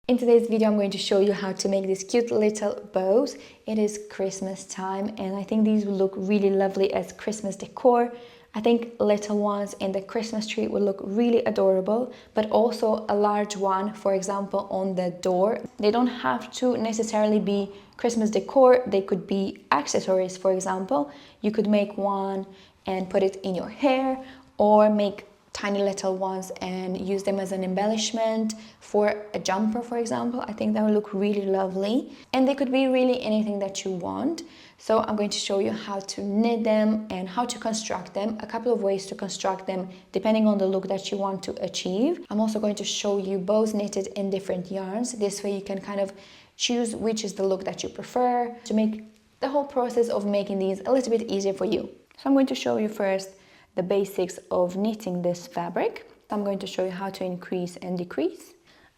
In today's video, I'm going to show you how to make these cute little bows. It is Christmas time and I think these will look really lovely as Christmas decor. I think little ones in the Christmas tree will look really adorable, but also a large one, for example, on the door. They don't have to necessarily be Christmas decor. They could be accessories, for example. You could make one and put it in your hair, or make tiny little ones and use them as an embellishment for a jumper, for example. I think that would look really lovely, and they could be really anything that you want. So I'm going to show you how to knit them and how to construct them, a couple of ways to construct them depending on the look that you want to achieve. I'm also going to show you bows knitted in different yarns. This way you can kind of choose which is the look that you prefer to make the whole process of making these a little bit easier for you. So I'm going to show you first the basics of knitting this fabric. I'm going to show you how to increase and decrease.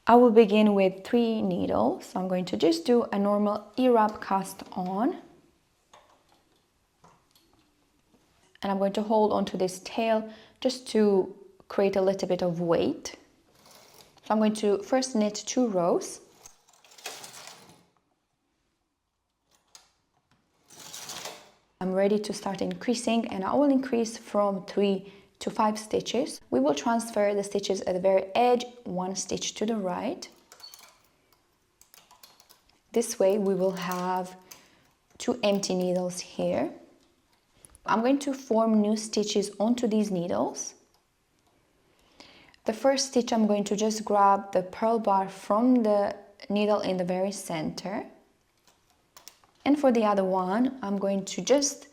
I will begin with 3 needles. So I'm going to just do a normal E-wrap cast on. And I'm going to hold onto this tail just to create a little bit of weight. So I'm going to first knit 2 rows. I'm ready to start increasing, and I will increase from 3 to 5 stitches. We will transfer the stitches at the very edge, 1 stitch to the right. This way we will have 2 empty needles here. I'm going to form new stitches onto these needles. The first stitch, I'm going to just grab the purl bar from the needle in the very center. And for the other one, I'm going to just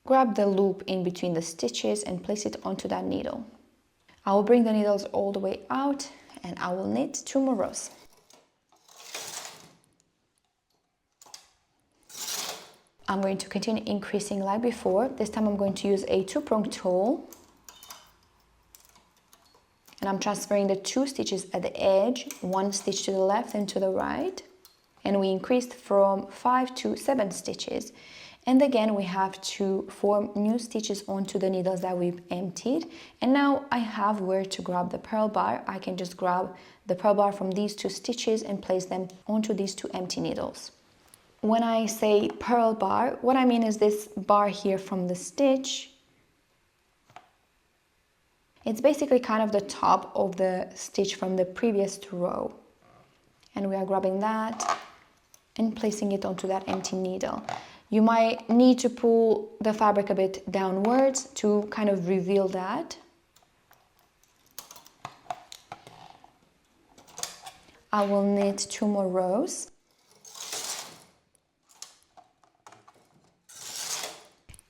grab the loop in between the stitches and place it onto that needle. I will bring the needles all the way out and I will knit 2 more rows. I'm going to continue increasing like before. This time I'm going to use a 2-pronged tool. And I'm transferring the 2 stitches at the edge, 1 stitch to the left and to the right. And we increased from 5 to 7 stitches. And again, we have to form new stitches onto the needles that we've emptied. And now I have where to grab the purl bar. I can just grab the purl bar from these 2 stitches and place them onto these 2 empty needles. When I say purl bar, what I mean is this bar here from the stitch. It's basically kind of the top of the stitch from the previous row. And we are grabbing that and placing it onto that empty needle. You might need to pull the fabric a bit downwards to kind of reveal that. I will knit 2 more rows.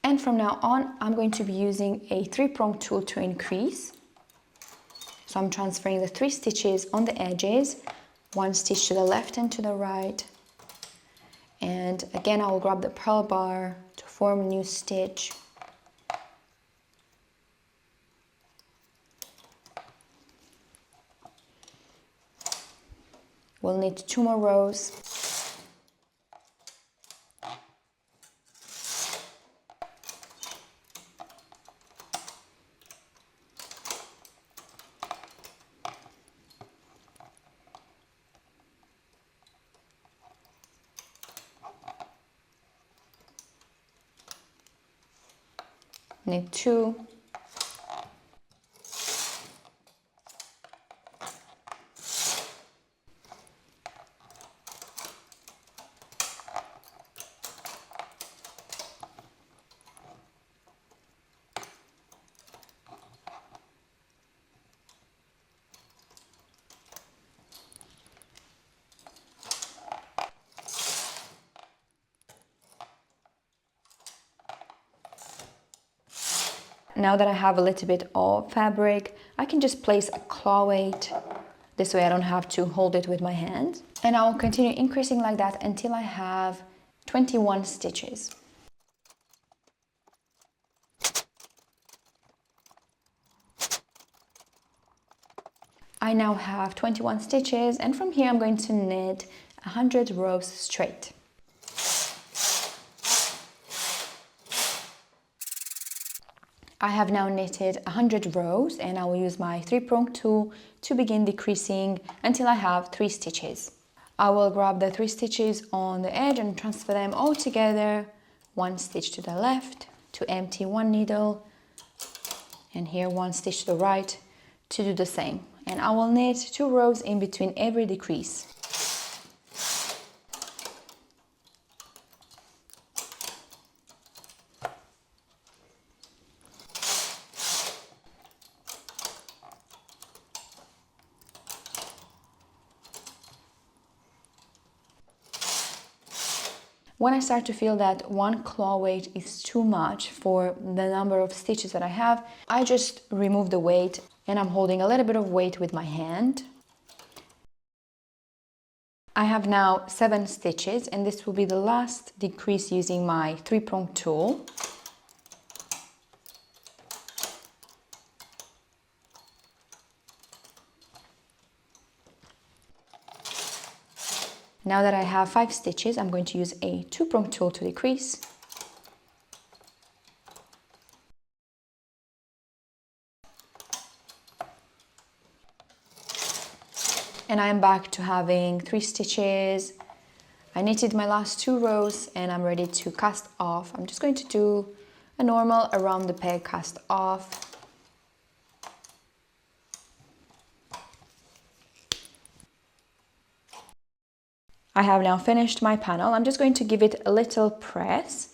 And from now on, I'm going to be using a 3-pronged tool to increase. So I'm transferring the 3 stitches on the edges, 1 stitch to the left and to the right. And again, I will grab the purl bar to form a new stitch. We'll knit 2 more rows. Knit 2. Now that I have a little bit of fabric, I can just place a claw weight. This way I don't have to hold it with my hand. And I will continue increasing like that until I have 21 stitches. I now have 21 stitches, and from here I'm going to knit 100 rows straight. I have now knitted 100 rows and I will use my 3-prong tool to begin decreasing until I have 3 stitches. I will grab the 3 stitches on the edge and transfer them all together, 1 stitch to the left to empty 1 needle, and here 1 stitch to the right to do the same. And I will knit 2 rows in between every decrease. When I start to feel that 1 claw weight is too much for the number of stitches that I have, I just remove the weight and I'm holding a little bit of weight with my hand. I have now 7 stitches and this will be the last decrease using my 3-prong tool. Now that I have 5 stitches, I'm going to use a 2-prong tool to decrease. And I am back to having 3 stitches. I knitted my last 2 rows and I'm ready to cast off. I'm just going to do a normal around the peg cast off. I have now finished my panel. I'm just going to give it a little press.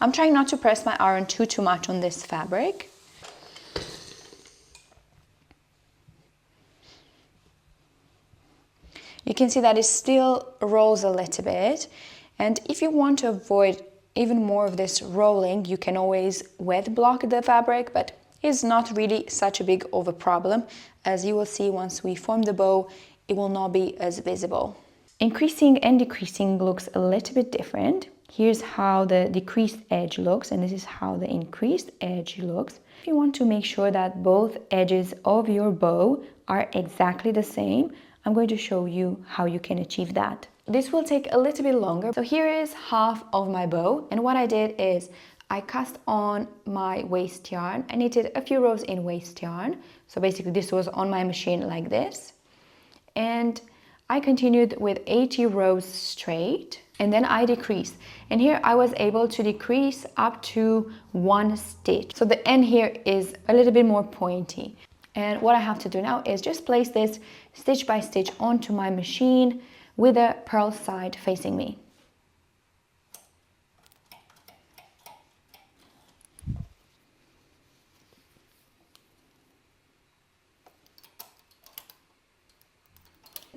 I'm trying not to press my iron too much on this fabric. You can see that it still rolls a little bit, and if you want to avoid even more of this rolling, you can always wet block the fabric, but it's not really such a big of a problem. As you will see once we form the bow, it will not be as visible. Increasing and decreasing looks a little bit different. Here's how the decreased edge looks, and this is how the increased edge looks. If you want to make sure that both edges of your bow are exactly the same, I'm going to show you how you can achieve that. This will take a little bit longer. So here is half of my bow, and what I did is I cast on my waste yarn. I knitted a few rows in waste yarn. So basically this was on my machine like this. And I continued with 80 rows straight, and then I decreased. And here I was able to decrease up to 1 stitch. So the end here is a little bit more pointy. And what I have to do now is just place this stitch by stitch onto my machine with the purl side facing me.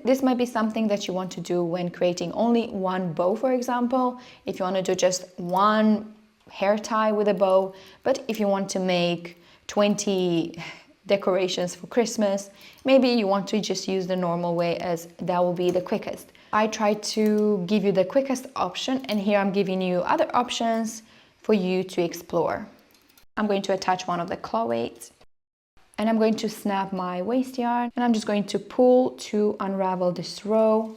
This might be something that you want to do when creating only one bow, for example, if you want to do just one hair tie with a bow. But if you want to make 20 decorations for Christmas, maybe you want to just use the normal way, as that will be the quickest. I try to give you the quickest option, and here I'm giving you other options for you to explore. I'm going to attach one of the claw weights. And I'm going to snap my waste yarn, and I'm just going to pull to unravel this row.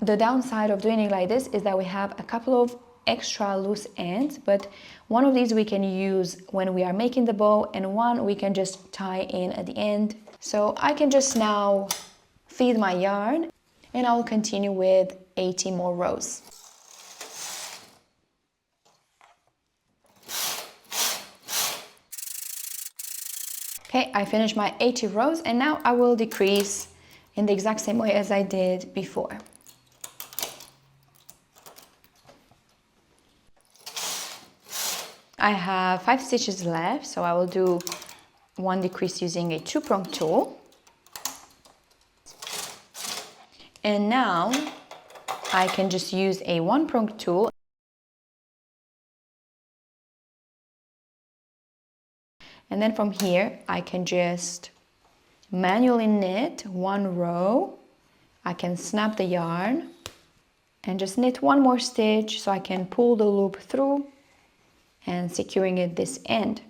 The downside of doing it like this is that we have a couple of extra loose ends, but one of these we can use when we are making the bow, and one we can just tie in at the end. So I can just now feed my yarn, and I will continue with 80 more rows. Okay, I finished my 80 rows, and now I will decrease in the exact same way as I did before. I have 5 stitches left, so I will do one decrease using a 2-prong tool. And now I can just use a one-pronged tool. And then from here, I can just manually knit one row. I can snap the yarn and just knit one more stitch so I can pull the loop through and securing it this end.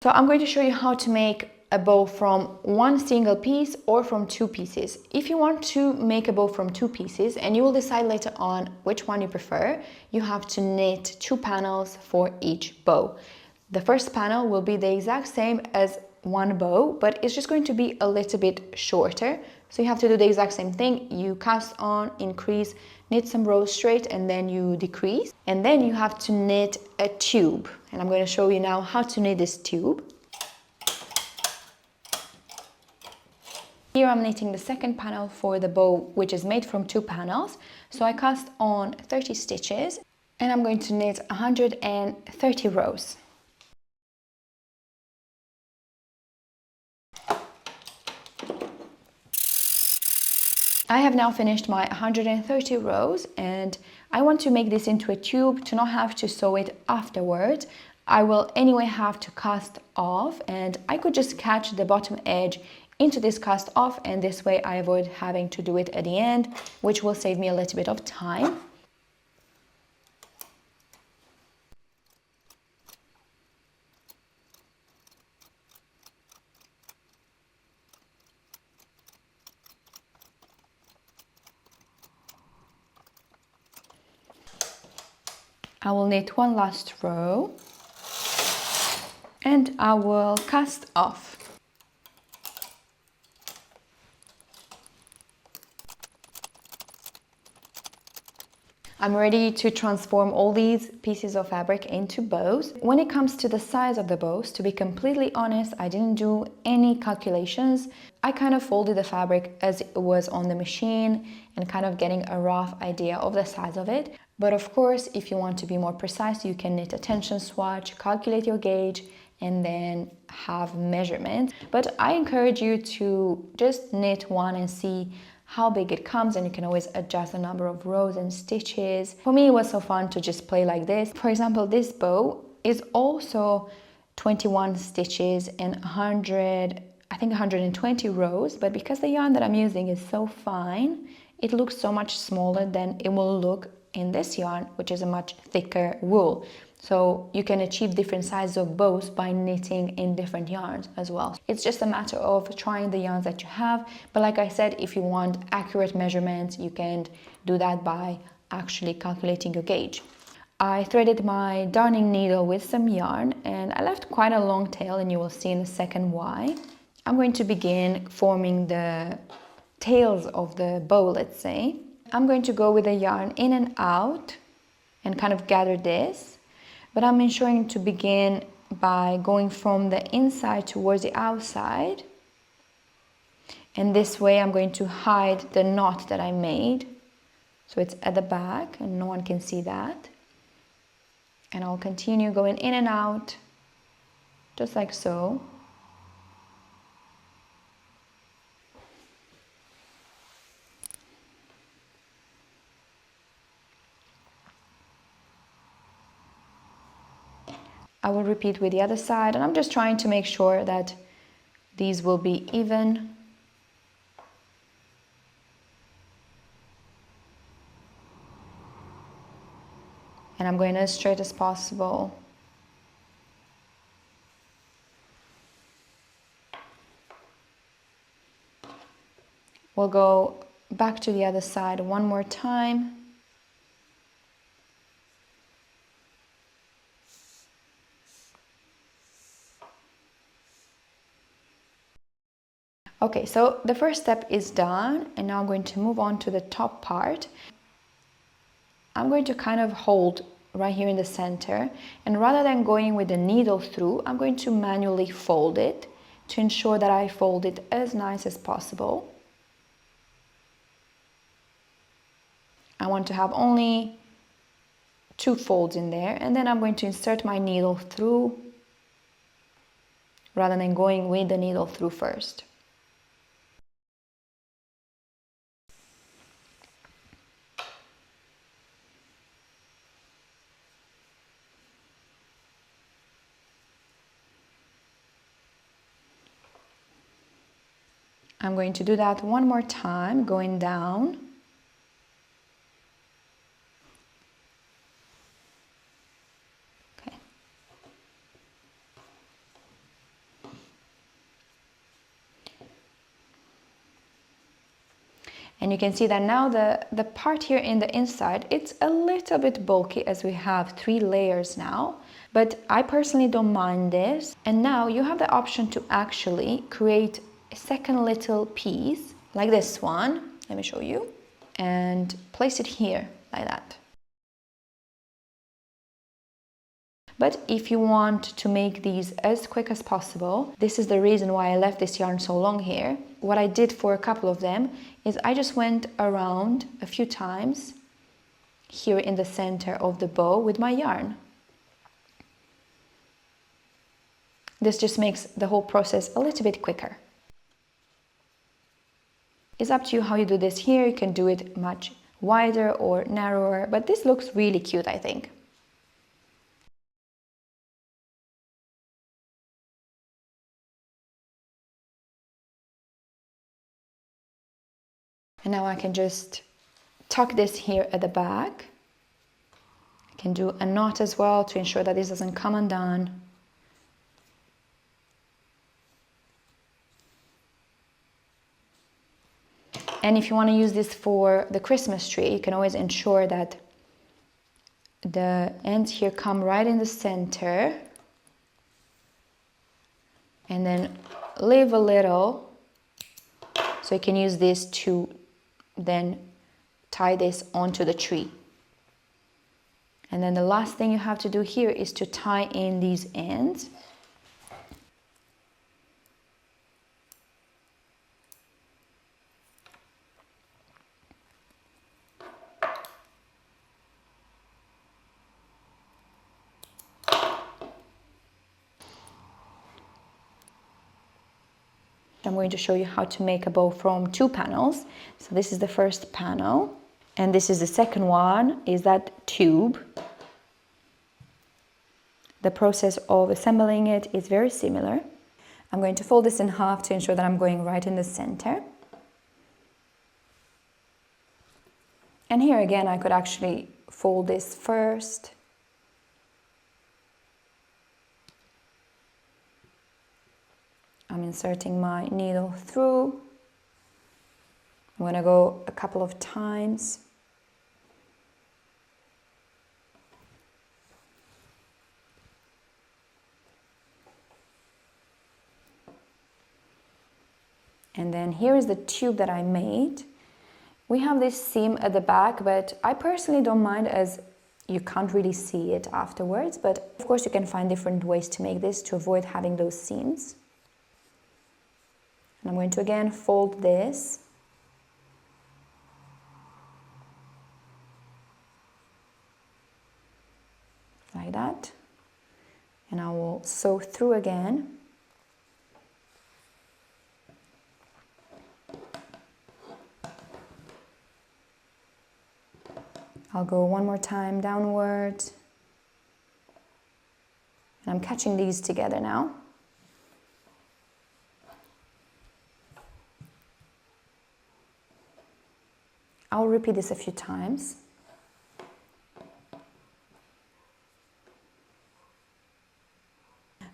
So I'm going to show you how to make a bow from one single piece or from two pieces. If you want to make a bow from two pieces, and you will decide later on which one you prefer, you have to knit two panels for each bow. The first panel will be the exact same as one bow, but it's just going to be a little bit shorter. So you have to do the exact same thing. You cast on, increase, knit some rows straight, and then you decrease. And then you have to knit a tube. And I'm going to show you now how to knit this tube. Here I'm knitting the second panel for the bow, which is made from two panels. So I cast on 30 stitches and I'm going to knit 130 rows. I have now finished my 130 rows and I want to make this into a tube to not have to sew it afterwards. I will anyway have to cast off, and I could just catch the bottom edge into this cast off, and this way I avoid having to do it at the end, which will save me a little bit of time. I will knit one last row and I will cast off. I'm ready to transform all these pieces of fabric into bows. When it comes to the size of the bows, to be completely honest, I didn't do any calculations. I kind of folded the fabric as it was on the machine and kind of getting a rough idea of the size of it. But of course, if you want to be more precise, you can knit a tension swatch, calculate your gauge, and then have measurements. But I encourage you to just knit one and see how big it comes, and you can always adjust the number of rows and stitches. For me, it was so fun to just play like this. For example, this bow is also 21 stitches and 100, I think 120 rows, but because the yarn that I'm using is so fine, it looks so much smaller than it will look in this yarn, which is a much thicker wool. So you can achieve different sizes of bows by knitting in different yarns as well. It's just a matter of trying the yarns that you have. But like I said, if you want accurate measurements, you can do that by actually calculating your gauge. I threaded my darning needle with some yarn and I left quite a long tail, and you will see in a second why. I'm going to begin forming the tails of the bow, let's say. I'm going to go with the yarn in and out and kind of gather this. But I'm ensuring to begin by going from the inside towards the outside. And this way I'm going to hide the knot that I made. So it's at the back and no one can see that. And I'll continue going in and out, just like so. I will repeat with the other side, and I'm just trying to make sure that these will be even. And I'm going as straight as possible. We'll go back to the other side one more time. Okay, so the first step is done, and now I'm going to move on to the top part. I'm going to kind of hold right here in the center, and rather than going with the needle through, I'm going to manually fold it to ensure that I fold it as nice as possible. I want to have only 2 folds in there, and then I'm going to insert my needle through rather than going with the needle through first. I'm going to do that one more time, going down. Okay. And you can see that now the part here in the inside, it's a little bit bulky as we have 3 layers now, but I personally don't mind this. And now you have the option to actually create a second little piece like this one. Let me show you. And place it here like that. But if you want to make these as quick as possible, this is the reason why I left this yarn so long here. What I did for a couple of them is I just went around a few times here in the center of the bow with my yarn. This just makes the whole process a little bit quicker. It's up to you how you do this here. You can do it much wider or narrower, but this looks really cute, I think. And now I can just tuck this here at the back. I can do a knot as well to ensure that this doesn't come undone. And if you want to use this for the Christmas tree, you can always ensure that the ends here come right in the center. And then leave a little, so you can use this to then tie this onto the tree. And then the last thing you have to do here is to tie in these ends. I'm going to show you how to make a bow from 2 panels. So this is the first panel, and this is the second one, is that tube. The process of assembling it is very similar. I'm going to fold this in half to ensure that I'm going right in the center. And here again, I could actually fold this first. I'm inserting my needle through. I'm going to go a couple of times. And then here is the tube that I made. We have this seam at the back, but I personally don't mind as you can't really see it afterwards. But of course you can find different ways to make this to avoid having those seams. And I'm going to again fold this. Like that. And I will sew through again. I'll go one more time downward. And I'm catching these together now. I'll repeat this a few times.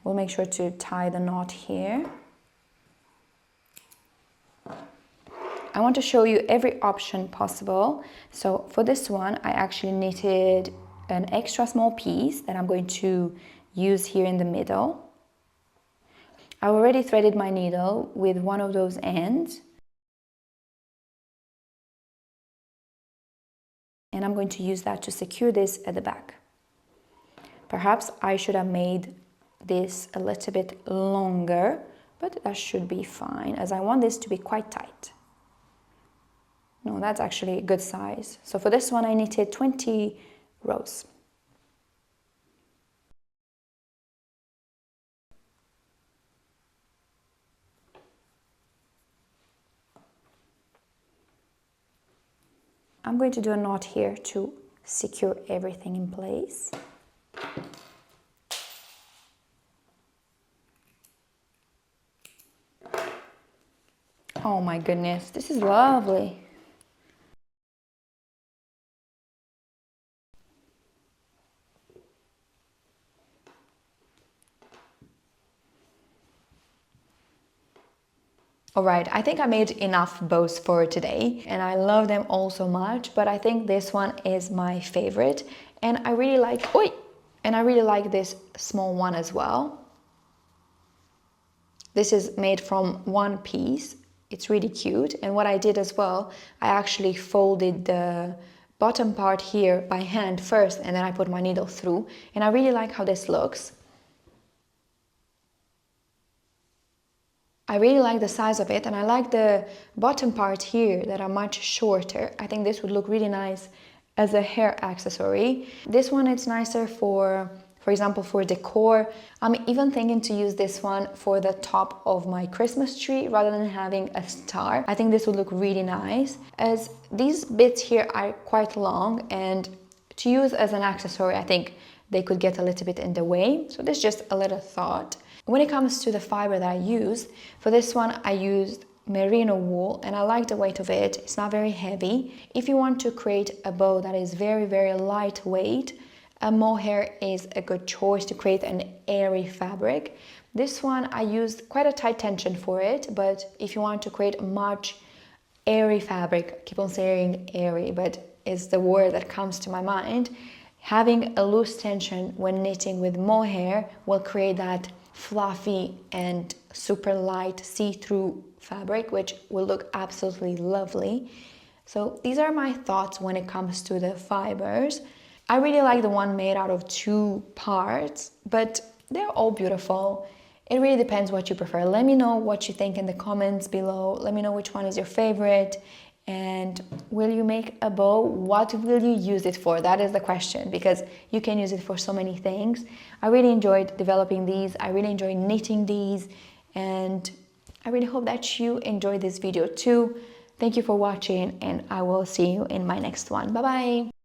We'll make sure to tie the knot here. I want to show you every option possible. So for this one, I actually knitted an extra small piece that I'm going to use here in the middle. I already threaded my needle with one of those ends. And I'm going to use that to secure this at the back. Perhaps I should have made this a little bit longer, but that should be fine as I want this to be quite tight. No, that's actually a good size. So for this one, I knitted 20 rows. I'm going to do a knot here to secure everything in place. Oh my goodness, this is lovely. Alright, I think I made enough bows for today and I love them all so much, but I think this one is my favorite and I really like, and I really like this small one as well. This is made from one piece. It's really cute. And what I did as well, I actually folded the bottom part here by hand first and then I put my needle through. And I really like how this looks. I really like the size of it and I like the bottom part here that are much shorter. I think this would look really nice as a hair accessory. This one it's nicer for example, for decor. I'm even thinking to use this one for the top of my Christmas tree rather than having a star. I think this would look really nice as these bits here are quite long and to use as an accessory, I think they could get a little bit in the way. So this is just a little thought. When it comes to the fiber that I used, for this one I used merino wool and I like the weight of it. It's not very heavy. If you want to create a bow that is very, very lightweight, a mohair is a good choice to create an airy fabric. This one I used quite a tight tension for it, but if you want to create a much airy fabric, I keep on saying airy, but it's the word that comes to my mind, having a loose tension when knitting with mohair will create that fluffy and super light see-through fabric, which will look absolutely lovely. So these are my thoughts when it comes to the fibers. I really like the one made out of 2 parts, but they're all beautiful. It really depends what you prefer. Let me know what you think in the comments below. Let me know which one is your favorite. And will you make a bow? What will you use it for? That is the question, because you can use it for so many things. I really enjoyed developing these. I really enjoyed knitting these. And I really hope that you enjoyed this video too. Thank you for watching and I will see you in my next one. Bye bye.